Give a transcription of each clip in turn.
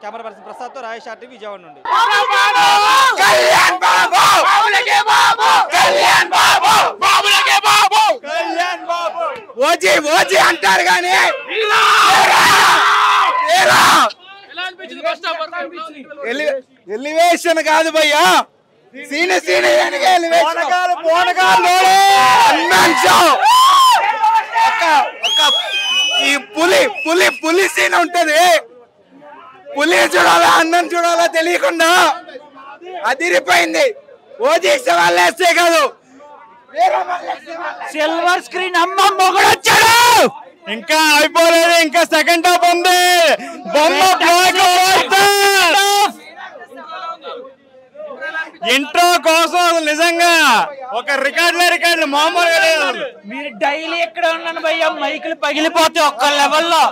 Camera person Prasad తో Rajesh RTV Vijayawada నుండి. అంటారు కానీ ఎలివేషన్ కాదు భయ్యా, సీన్ ఈ పులి సీన్ ఉంటది. పులి చూడాలా అన్నం చూడాలా తెలియకుండా అదిరిపోయింది. ఓజీ సవాళ్ళు వేస్తే కాదు, సిల్వర్ స్క్రీన్ అమ్మ మొగుడు వచ్చాడు. ఇంకా అయిపోలేదు, ఇంకా సెకండ్ హాఫ్ ఉంది. ఇంట్రో కోసం నిజంగా ఒక రికార్డులు మామూలుగా లేదు. మీరు డైలీ ఎక్కడ ఉన్నాను భయ్యా, మైకులు పగిలిపోతే ఒక్క లెవెల్లో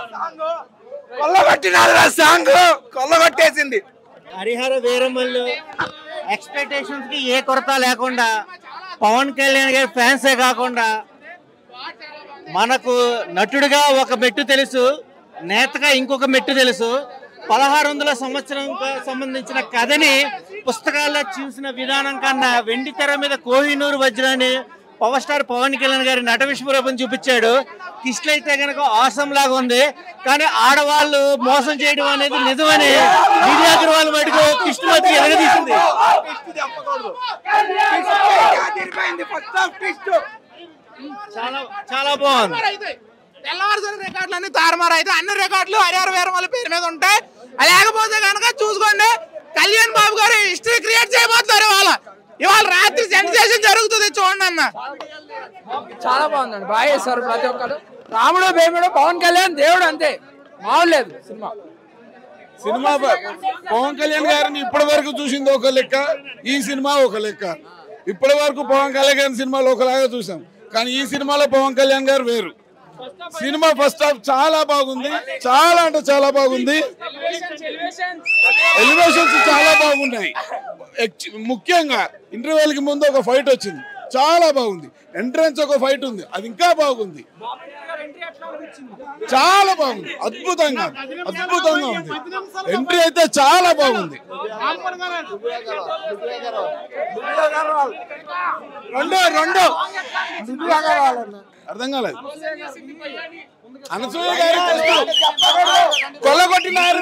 కొల్లగొట్టినారు. సాంగ్ కొల్లగొట్టేసింది. హరిహర వీరమల్లు ఎక్స్పెక్టేషన్స్ కి ఏ కొరత లేకుండా, పవన్ కళ్యాణ్ గారి ఫ్యాన్సే కాకుండా మనకు నటుడిగా ఒక మెట్టు తెలుసు, నేతగా ఇంకొక మెట్టు తెలుసు. 1600 సంవత్సరం సంబంధించిన కథని పుస్తకాల్లో చూసిన విధానం కన్నా వెండి తెర మీద కోహినూరు వజ్రాన్ని పవర్ స్టార్ పవన్ కళ్యాణ్ గారి నట విశ్వరూపం చూపించాడు. కిష్లు అయితే కనుక ఆసం లాగా ఉంది, కానీ ఆడవాళ్ళు మోసం చేయడం అనేది నిజమని మీడియాకి వాళ్ళు మటుకు కిష్టు మటుకు ఎదగదీసింది. చాలా చాలా బాగుంది. తెల్లవారుజామున రికార్డులు అన్ని తారుమారు అయితే అన్ని రికార్డులు హరిహర వీరమల్లు పేరు మీద ఉంటాయి. లేకపోతే కనుక చూసుకోండి, కళ్యాణ్ బాబు గారు హిస్టరీ క్రియేట్ చేయబోతున్నారు. ఇవాళ రాత్రి సెన్సేషన్ జరుగుతుంది, చూడండి అన్న. చాలా బాగుందండి, బాగా చేస్తారు ప్రతి ఒక్కరు. రాముడు భీముడు పవన్ కళ్యాణ్ దేవుడు అంతే, మామూలు లేదు సినిమా. పవన్ కళ్యాణ్ గారిని ఇప్పటి వరకు చూసింది ఒక లెక్క, ఈ సినిమా ఒక లెక్క. ఇప్పటి వరకు పవన్ కళ్యాణ్ గారి సినిమాలు ఒకలాగా చూసాం, కానీ ఈ సినిమాలో పవన్ కళ్యాణ్ గారు వేరు. సినిమా ఫస్ట్ హాఫ్ చాలా బాగుంది, చాలా అంటే చాలా బాగుంది. ఎలివేషన్స్ చాలా బాగున్నాయి. ముఖ్యంగా ఇంటర్వెల్ కి ముందు ఒక ఫైట్ వచ్చింది, చాలా బాగుంది. ఎంట్రన్స్ ఒక ఫైట్ ఉంది, అది ఇంకా బాగుంది. చాలా బాగుంది, అద్భుతంగా ఉంది. ఎంట్రీ అయితే చాలా బాగుంది. రెండు అర్థం కాలేదు. అనసూయ గారు కొల్లగొట్టినారు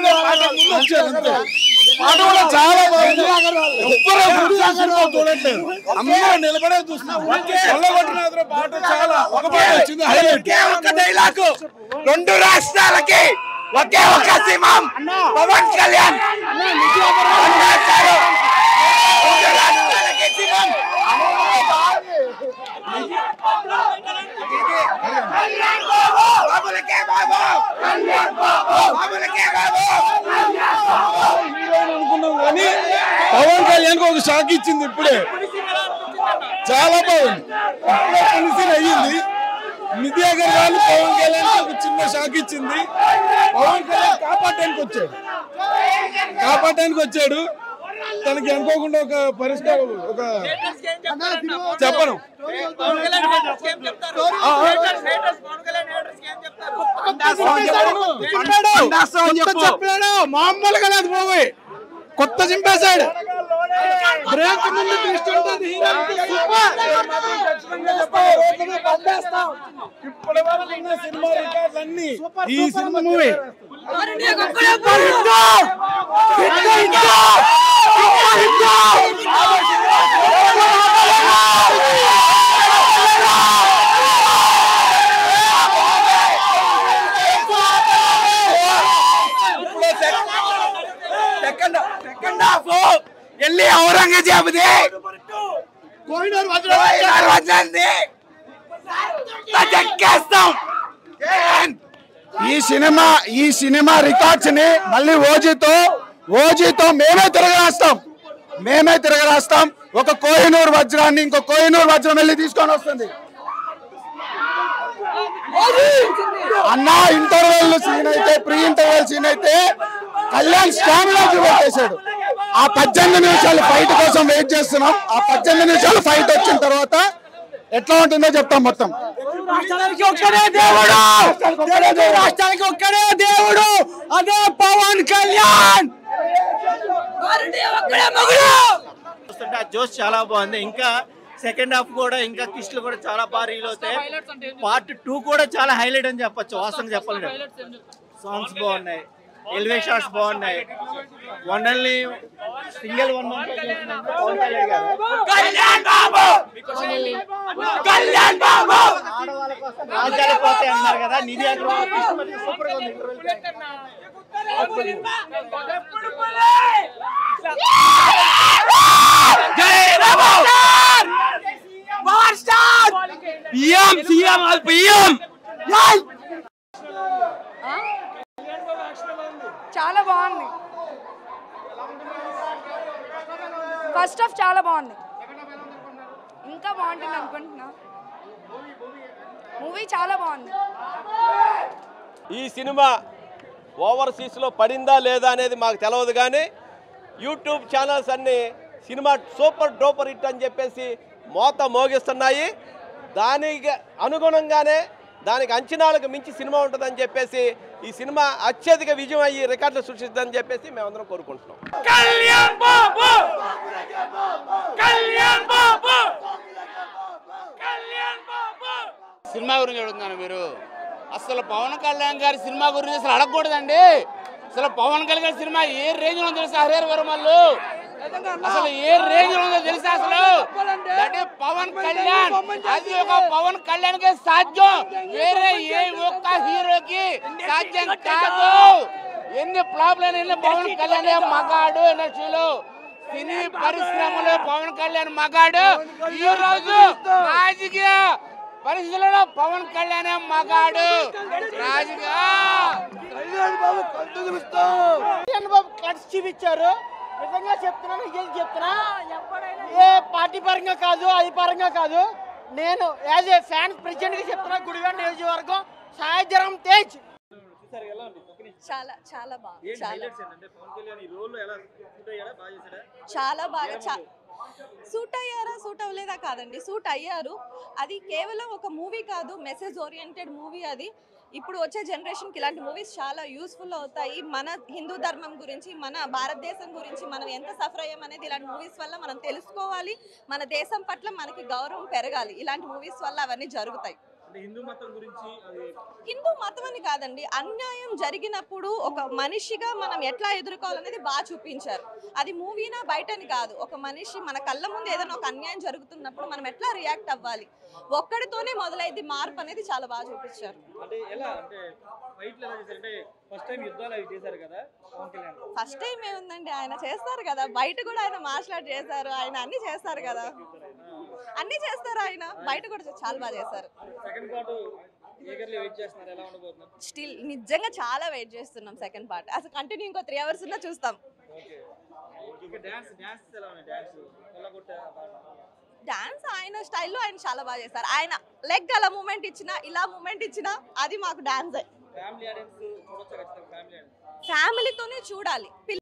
పాట కూడా చాలా బాగుంది. చూడట్లేదు, అందరూ నిలబడే చూస్తున్నాం. కొల్లగొట్టినారు పాట చాలా, ఒక పాట వచ్చింది హైలైట్. ఒక డైలాగు, 2 రాష్ట్రాలకి ఒకే ఒక సింహం పవన్ కళ్యాణ్. అనుకున్నాం కానీ పవన్ కళ్యాణ్ ఒక షాక్ ఇచ్చింది ఇప్పుడే. చాలా బాగుంది, ఇప్పుడే ఫినిషింగ్ అయ్యింది. నిధి అగర్వాల్ పవన్ కళ్యాణ్ ఒక చిన్న షాక్ ఇచ్చింది. పవన్ కళ్యాణ్ కాపాడటానికి వచ్చాడు. తనకి అనుకోకుండా ఒక పరిష్కారం, ఒక చెప్పను మామూలుగా లేదు మూవీ, కొత్త చింపేశాడు. బ్రేక్ ముందు ట్విస్ట్ ఉంటుంది. ఇప్పటి వరకు ఉన్న సినిమా రికార్డ్స్ అన్ని ఈ సినిమా మూవీ వెళ్ళి ఔరంగజేబుది చెక్కేస్తాం. ఈ సినిమా రికార్డ్స్ ని మళ్ళీ ఓజీతో మేమే తిరగరాస్తాం. ఒక కోహినూరు వజ్రాన్ని ఇంకో కోహినూరు వజ్రం వెళ్ళి తీసుకొని వస్తుంది. అన్న ఇంటర్వెల్ సీన్ అయితే, ప్రీ ఇంటర్వెల్ సీన్ అయితే కళ్యాణ్ స్టామినా చూపెట్టేశాడు. ఆ 18 నిమిషాలు ఫైట్ కోసం వెయిట్ చేస్తున్నాం. ఆ 18 నిమిషాలు ఫైట్ వచ్చిన తర్వాత ఎట్లా ఉంటుందో చెప్తాం. మొత్తం రాష్ట్రానికి ఒక్కడే దేవుడు, అదే పవన్ కళ్యాణ్. చూస్తుంటే ఆ జోష్ చాలా బాగుంది. ఇంకా సెకండ్ హాఫ్ కూడా ఇంకా కిస్టులు కూడా చాలా బాగా రీల్ అవుతాయి. పార్ట్ 2 కూడా చాలా హైలైట్ అని చెప్పొచ్చు. వాస్తవంగా చెప్పాలి, సాంగ్స్ బాగున్నాయి, ఎలివే షాట్స్ బాగున్నాయి. ఓన్లీ సింగిల్ వన్ ఆడవాళ్ళ కోసం రాజ్యాలు పోతాయి అన్నారు కదా, నిధి అగర్వాల్ సూపర్ గా ఉంది. చాలా బాగుంది. ఫస్ట్ హాఫ్ చాలా బాగుంది, ఇంకా బాగుంటుంది అనుకుంటున్నా. మూవీ చాలా బాగుంది. ఈ సినిమా ఓవర్సీస్లో పడిందా లేదా అనేది మాకు తెలియదు, కానీ యూట్యూబ్ ఛానల్స్ అన్నీ సినిమా సూపర్ డూపర్ హిట్ అని చెప్పేసి మోత మోగిస్తున్నాయి. దానికి అనుగుణంగానే దానికి అంచనాలకు మించి సినిమా ఉంటుందని చెప్పేసి ఈ సినిమా అత్యధిక విజయం అయ్యి రికార్డులు సృష్టిస్తుందని చెప్పేసి మేమందరం కోరుకుంటున్నాం. సినిమా గురించి అడుగుతున్నాను మీరు. అసలు పవన్ కళ్యాణ్ గారి సినిమా గురించి అసలు అడగకూడదండి. అసలు పవన్ కళ్యాణ్ గారి సినిమా ఏ రేంజ్ లో తెలుసా? హరిహర వీరమల్లు అసలు ఏ రేంజ్ లో ఉందో తెలుసా? అసలు అంటే పవన్ కళ్యాణ్, అది ఒక పవన్ కళ్యాణ్ కి సాధ్యం, వేరే ఏ ఒక్క హీరోకి సాధ్యం కాదు. ఎన్ని ప్రాబ్లం పవన్ కళ్యాణ్ మగాడు ఇండస్ట్రీలో, సినీ పరిశ్రమలో పవన్ కళ్యాణ్ మగాడు. ఈ రోజు రాజకీయ పరిస్థితులలో పవన్ కళ్యాణ్ మగాడు. రాజకీయ చూపించారు. నిజంగా చెప్తున్నాను, ఏం చెప్తున్నా, ఏ పార్టీ పరంగా కాదు, అది పరంగా కాదు, నేను యాజ్ ఏ ఫ్యాన్ ప్రెసిడెంట్ గా చెప్తున్నా. గుడివాడ నియోజకవర్గం సాయిధరం తేజ్ చాలా చాలా బాగుంది. చాలా బాగా సూట్ అయ్యారా, సూట్ అవ్వలేదా కాదండి, సూట్ అయ్యారు. అది కేవలం ఒక మూవీ కాదు, మెసేజ్ ఓరియంటెడ్ మూవీ అది. ఇప్పుడు వచ్చే జనరేషన్కి ఇలాంటి మూవీస్ చాలా యూస్ఫుల్ అవుతాయి. మన హిందూ ధర్మం గురించి, మన భారతదేశం గురించి మనం ఎంత సఫర్ అయ్యామనేది ఇలాంటి మూవీస్ వల్ల మనం తెలుసుకోవాలి. మన దేశం పట్ల మనకి గౌరవం పెరగాలి. ఇలాంటి మూవీస్ వల్ల అవన్నీ జరుగుతాయి. హిందూ మతం అని కాదండి, అన్యాయం జరిగినప్పుడు ఒక మనిషిగా మనం ఎట్లా ఎదుర్కోవాలనేది బాగా చూపించారు. అది మూవీనా బయటని కాదు, ఒక మనిషి మన కళ్ళ ముందు ఏదైనా ఒక అన్యాయం జరుగుతున్నప్పుడు మనం ఎట్లా రియాక్ట్ అవ్వాలి, ఒక్కడితోనే మొదలైంది మార్పు అనేది చాలా బాగా చూపించారు. ఫస్ట్ టైం ఏముందండి, ఆయన చేస్తారు కదా, బయట కూడా ఆయన మాట్లాడి చేశారు, ఆయన అన్ని చేస్తారు కదా, అన్ని చేస్తారు ఆయన, బయట కూడా చాలా బాగా చేశారు. స్టిల్ నిజంగా చాలా వెయిట్ చేస్తున్నాం సెకండ్ పార్ట్. అసలు కంటిన్యూ ఇంకో 3 hours ఉన్నా చూస్తాం. డాన్స్ ఆయన స్టైల్లో ఆయన చాలా బాగా చేస్తారు. ఆయన లెగ్ అలా మూమెంట్ ఇచ్చినా, ఇలా మూమెంట్ ఇచ్చినా అది మాకు డాన్సే. ఫ్యామిలీతోనే చూడాలి.